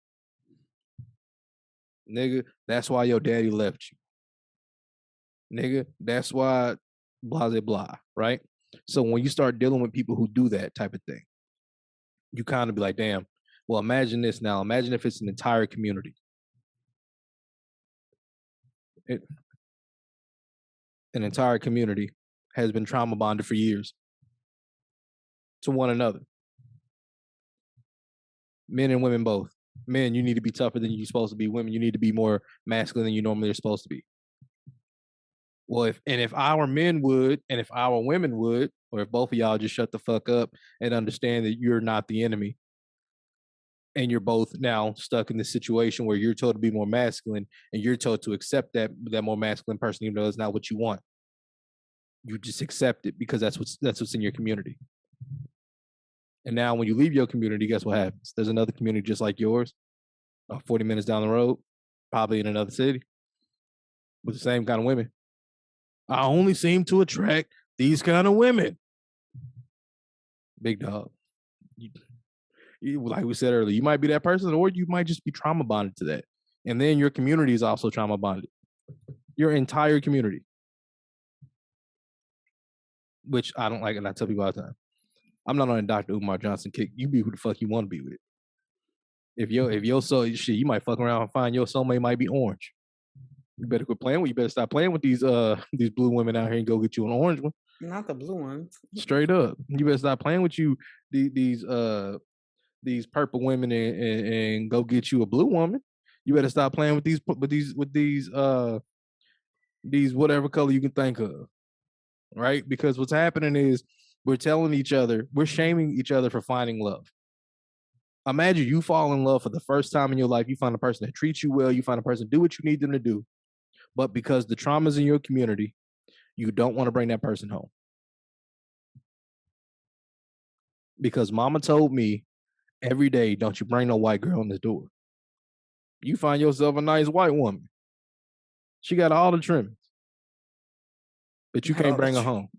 Nigga, that's why your daddy left you. Nigga, that's why blah blah blah, right? So when you start dealing with people who do that type of thing, you kind of be like, damn, well, imagine this now. Imagine if it's an entire community. It, an entire community has been trauma bonded for years to one another. Men and women both. Men, you need to be tougher than you're supposed to be. Women, you need to be more masculine than you normally are supposed to be. Well, if our men would, and if our women would, or if both of y'all just shut the fuck up and understand that you're not the enemy, and you're both now stuck in this situation where you're told to be more masculine and you're told to accept that more masculine person, even though it's not what you want. You just accept it because that's what's in your community. And now when you leave your community, guess what happens? There's another community just like yours, 40 minutes down the road, probably in another city, with the same kind of women. I only seem to attract these kind of women. Big dog. Like we said earlier, you might be that person, or you might just be trauma bonded to that. And then your community is also trauma bonded. Your entire community. Which I don't like, and I tell people all the time. I'm not on a Dr. Umar Johnson kick. You be who the fuck you want to be with. If your soul shit, you might fuck around and find your soulmate might be orange. You better quit playing with. You better stop playing with these blue women out here and go get you an orange one. Not the blue ones. Straight up, you better stop playing with you these purple women and go get you a blue woman. You better stop playing with these whatever color you can think of, right? Because what's happening is we're telling each other, we're shaming each other for finding love. Imagine you fall in love for the first time in your life. You find a person that treats you well. You find a person do what you need them to do. But because the trauma's in your community, you don't want to bring that person home. Because mama told me every day, don't you bring no white girl in this door. You find yourself a nice white woman. She got all the trimmings. But you can't bring her home.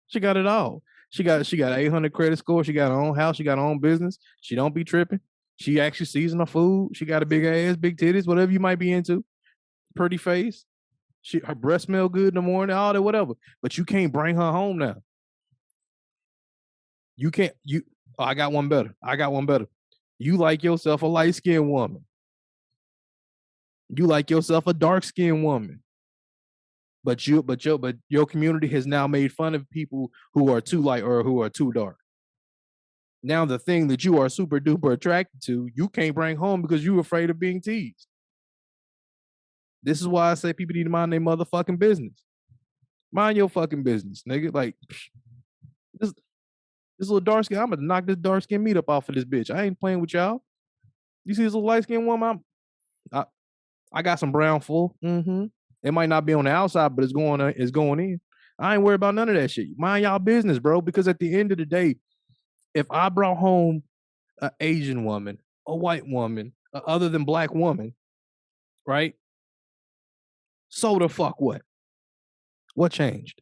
She got it all. She got 800 credit score. She got her own house. She got her own business. She don't be tripping. She actually season her food. She got a big ass, big titties, whatever you might be into. Pretty face. Her breath smell good in the morning, all that, whatever. But you can't bring her home now. You can't. I got one better. You like yourself a light-skinned woman. You like yourself a dark-skinned woman. But your community has now made fun of people who are too light or who are too dark. Now the thing that you are super duper attracted to, you can't bring home because you're afraid of being teased. This is why I say people need to mind their motherfucking business. Mind your fucking business, nigga. Like this little dark skin, I'm gonna knock this dark skin meat up off of this bitch. I ain't playing with y'all. You see this little light skinned woman? I got some brown full. Mm-hmm. It might not be on the outside, but it's going in. I ain't worried about none of that shit. Mind y'all business, bro. Because at the end of the day, if I brought home an Asian woman, a white woman, other than black woman, right? So the fuck what? What changed?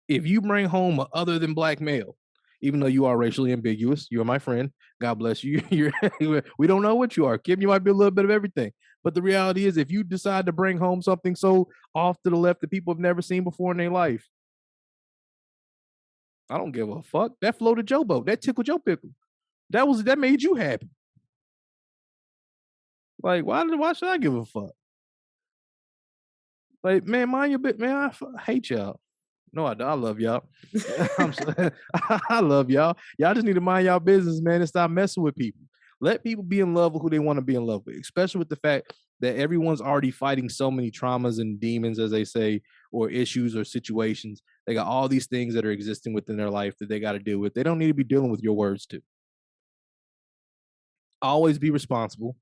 If you bring home a other than black male, even though you are racially ambiguous, you're my friend. God bless you. We don't know what you are, Kim. You might be a little bit of everything. But the reality is, if you decide to bring home something so off to the left that people have never seen before in their life, I don't give a fuck. That floated your boat. That tickled your pickle. That made you happy. Like, why should I give a fuck? Like, man, mind your bit, man. I hate y'all. No, I love y'all. I love y'all. Y'all just need to mind y'all business, man, and stop messing with people. Let people be in love with who they want to be in love with, especially with the fact that everyone's already fighting so many traumas and demons, as they say, or issues or situations. They got all these things that are existing within their life that they got to deal with. They don't need to be dealing with your words too. Always be responsible.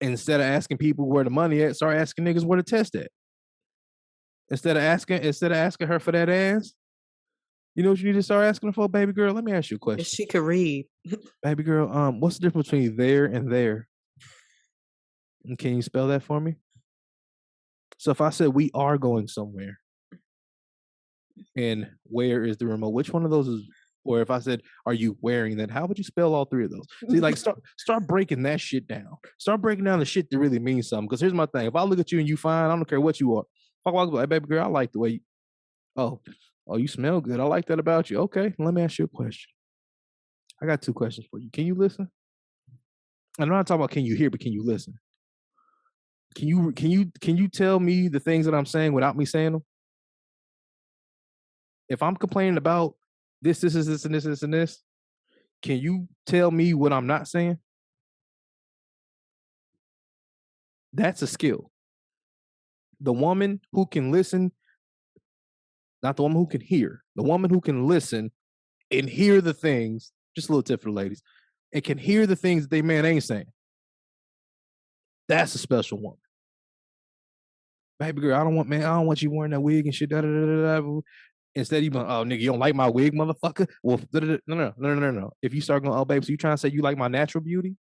Instead of asking people where the money at, start asking niggas where the test at. Instead of asking her for that ass, you know what you need to start asking her for, baby girl? Let me ask you a question. If she could read. Baby girl, what's the difference between there and there? And can you spell that for me? So if I said we are going somewhere, and where is the remote? Which one of those is? Or if I said, "Are you wearing that?" How would you spell all three of those? See, like start breaking that shit down. Start breaking down the shit that really means something. Because here's my thing: if I look at you and you fine, I don't care what you are. If I walk up, like, baby girl, I like the way. Oh, oh, you smell good. I like that about you. Okay, let me ask you a question. I got two questions for you. Can you listen? And I'm not talking about can you hear, but can you listen? Can you tell me the things that I'm saying without me saying them? If I'm complaining about this is this and this and this, can you tell me what I'm not saying? That's a skill. The woman who can listen, not the woman who can hear, the woman who can listen and hear the things, just a little tip for the ladies, and can hear the things that they man ain't saying. That's a special woman. Baby girl, I don't want you wearing that wig and shit. Da, da, da, da, da. Instead, you oh nigga, you don't like my wig, motherfucker. Well, no. If you start going, oh babe, so you trying to say you like my natural beauty?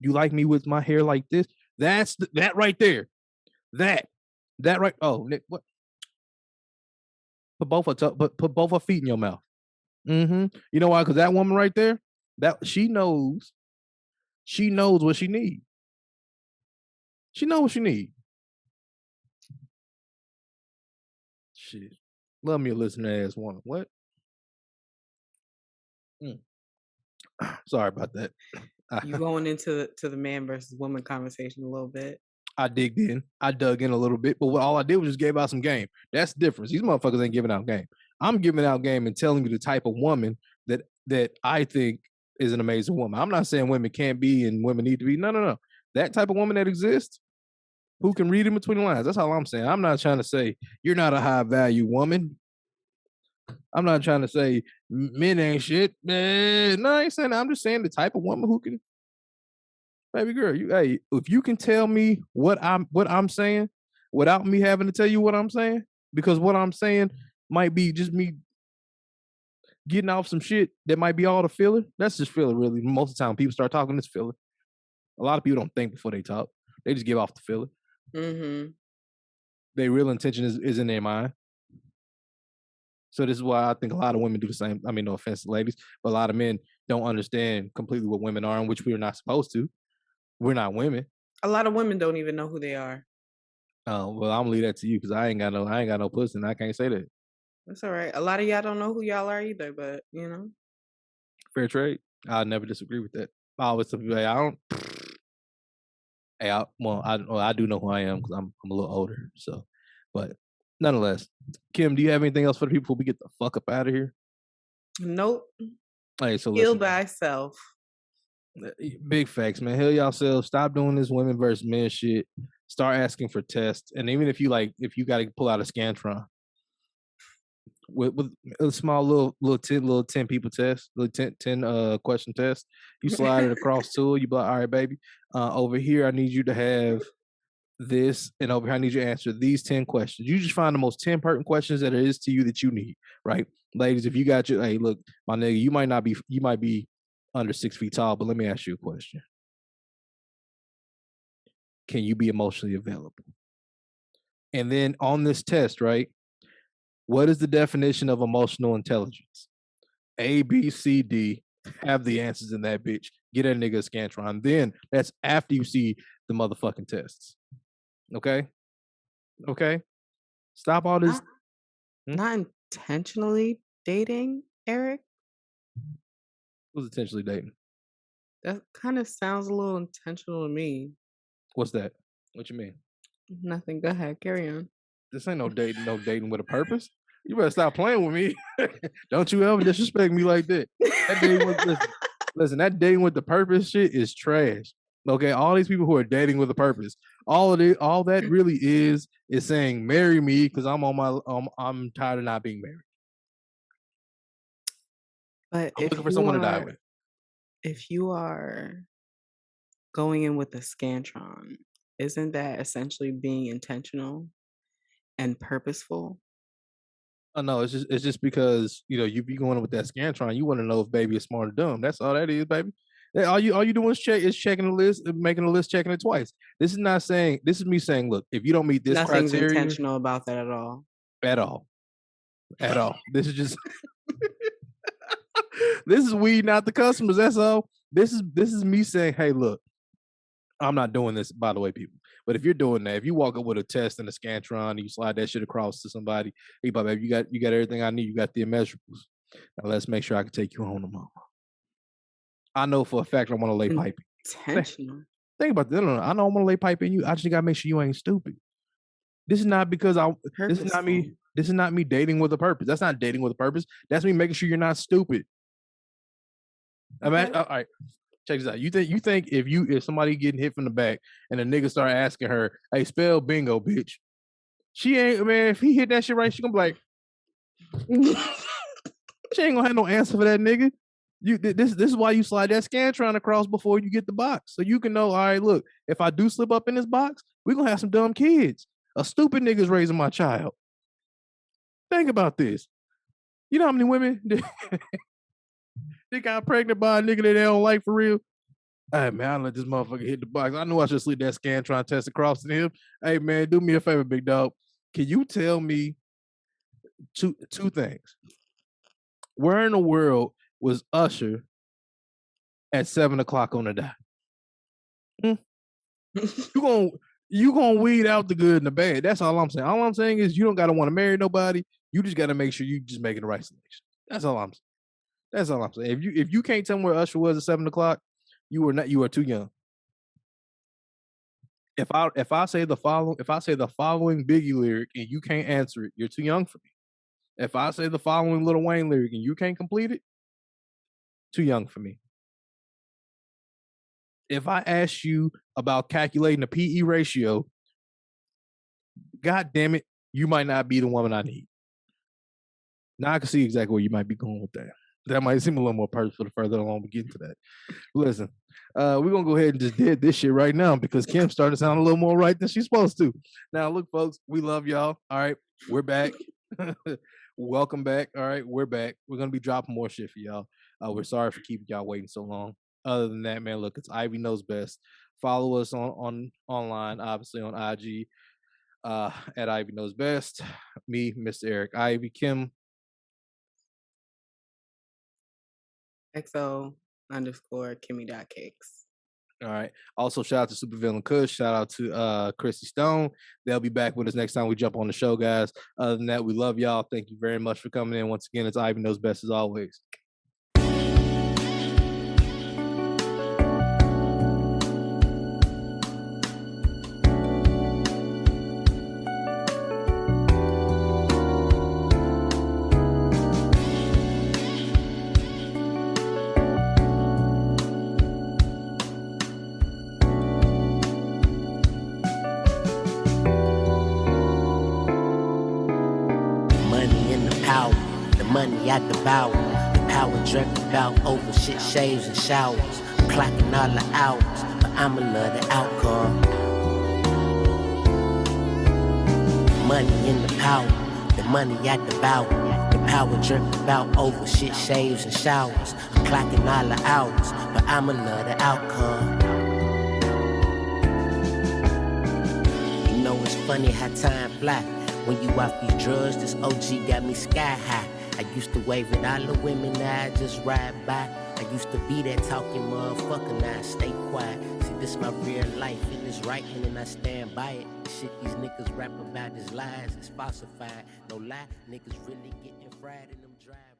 You like me with my hair like this? That right there. That right. Oh, Nick, what? Put both her feet in your mouth. Mm-hmm. You know why? Because that woman right there, that she knows what she needs. She knows what she needs. Shit. Love me a listener ass woman. What? Mm. Sorry about that. You going into the man versus woman conversation a little bit. I digged in. I dug in a little bit, but all I did was just gave out some game. That's the difference. These motherfuckers ain't giving out game. I'm giving out game and telling you the type of woman that I think is an amazing woman. I'm not saying women can't be and women need to be. No. That type of woman that exists, who can read in between the lines. That's all I'm saying. I'm not trying to say you're not a high value woman. I'm not trying to say men ain't shit. No, I ain't saying that. I'm just saying the type of woman who can, baby girl, if you can tell me what I'm saying without me having to tell you what I'm saying, because what I'm saying might be just me getting off some shit that might be all the filler. That's just filler, really. Most of the time, people start talking this filler. A lot of people don't think before they talk; they just give off the filler. Mm-hmm. Their real intention is in their mind. So this is why I think a lot of women do the same. I mean, no offense to ladies, but a lot of men don't understand completely what women are, and which we are not supposed to. We're not women. A lot of women don't even know who they are. Well, I'm gonna leave that to you because I ain't got no pussy, and I can't say that. That's all right. A lot of y'all don't know who y'all are either, but you know. Fair trade. I'll never disagree with that. I always tell people, hey, I don't. Hey, I do know who I am because I'm a little older. So, but nonetheless, Kim, do you have anything else for the people before we get the fuck up out of here? Nope. Hey, so Heal listen, thyself. big facts, man. Heal yourself. Stop doing this women versus men shit. Start asking for tests, and even if you got to pull out a Scantron with a small little 10 people test, little 10 question test, you slide it across to it. You be like, all right, baby, over here I need you to have this, and over here I need you to answer these 10 questions. You just find the most 10 pertinent questions that it is to you that you need, right? Ladies, if you got your, hey, look, my nigga, you might be under 6 feet tall, but let me ask you a question. Can you be emotionally available? And then on this test, right? What is the definition of emotional intelligence? A, B, C, D. Have the answers in that bitch. Get that nigga a Scantron. Then that's after you see the motherfucking tests. Okay? Okay? Stop all this. Not intentionally dating, Eric. Who's intentionally dating? That kind of sounds a little intentional to me. What's that? What you mean? Nothing. Go ahead. Carry on. This ain't no dating with a purpose. You better stop playing with me. Don't you ever disrespect me like that. That dating with listen, that dating with the purpose shit is trash. Okay, all these people who are dating with a purpose, all that really is saying marry me because I'm tired of not being married. But I'm looking for someone to die with. if you are going in with a Scantron, isn't that essentially being intentional and purposeful? Oh no, it's just because you be going with that Scantron. You want to know if baby is smart or dumb. That's all that is, baby. All you doing is checking the list, making a list, checking it twice. This is me saying, look, if you don't meet this Nothing's criteria intentional about that at all. at all, at all. This is just this is weeding out the customers. That's all. This is me saying, hey, look, I'm not doing this, by the way, people. But if you're doing that, if you walk up with a test and a Scantron and you slide that shit across to somebody, hey, baby, you got everything I need. You got the immeasurables. Now let's make sure I can take you home tomorrow. I know for a fact I want to lay pipe. Intentional. Think about this. No, I know I'm gonna lay pipe in you. I just gotta make sure you ain't stupid. This is not because this is not me. Purposeful. This is not me dating with a purpose. That's not dating with a purpose. That's me making sure you're not stupid. I mean, Okay. all right. Check this out. You think if somebody getting hit from the back and a nigga start asking her, "Hey, spell bingo, bitch," she ain't, man. If he hit that shit right, she gonna be like, she ain't gonna have no answer for that nigga. This is why you slide that Scantron across before you get the box, so you can know. All right, look, if I do slip up in this box, we gonna have some dumb kids. A stupid nigga's raising my child. Think about this. You know how many women they got pregnant by a nigga that they don't like for real? Hey man, I let this motherfucker hit the box. I knew I should slid that Scantron test across to him. Hey man, do me a favor, big dog. Can you tell me two things? Where in the world was Usher at 7:00 on the dot? You gonna weed out the good and the bad. That's all I'm saying. All I'm saying is you don't gotta want to marry nobody. You just gotta make sure you just making the right selection. That's all I'm saying. That's all I'm saying. If you can't tell me where Usher was at 7:00, you are too young. If I say the following Biggie lyric and you can't answer it, you're too young for me. If I say the following Lil Wayne lyric and you can't complete it, too young for me. If I ask you about calculating the PE ratio, God damn it, you might not be the woman I need. Now I can see exactly where you might be going with that. That might seem a little more purposeful the further along we get to that. Listen, we're going to go ahead and just dead this shit right now because Kim's starting to sound a little more right than she's supposed to. Now, look, folks, we love y'all. All right, we're back. Welcome back. All right, we're back. We're going to be dropping more shit for y'all. We're sorry for keeping y'all waiting so long. Other than that, man, look, it's Ivy Knows Best. Follow us on online, obviously on IG at Ivy Knows Best. Me, Mr. Eric Ivy, Kim. XO_Kimmy.cakes. All right. Also, shout out to Supervillain Kush. Shout out to Christy Stone. They'll be back with us next time we jump on the show, guys. Other than that, we love y'all. Thank you very much for coming in. Once again, it's Ivy Knows Best as always. Money I devour, the power drink about over shit, shaves and showers. Clocking all the hours, but I'ma love the outcome. Money in the power, the money I devour, the power drink about over shit, shaves and showers. Clocking all the hours, but I'ma love the outcome. You know it's funny how time fly. When you off these drugs, this OG got me sky high. I used to wave at all the women, now I just ride by. I used to be that talking motherfucker, now I stay quiet. See, this my real life, and it's right, and I stand by it. The shit these niggas rap about is lies, it's falsified. No lie, niggas really getting fried in them drive.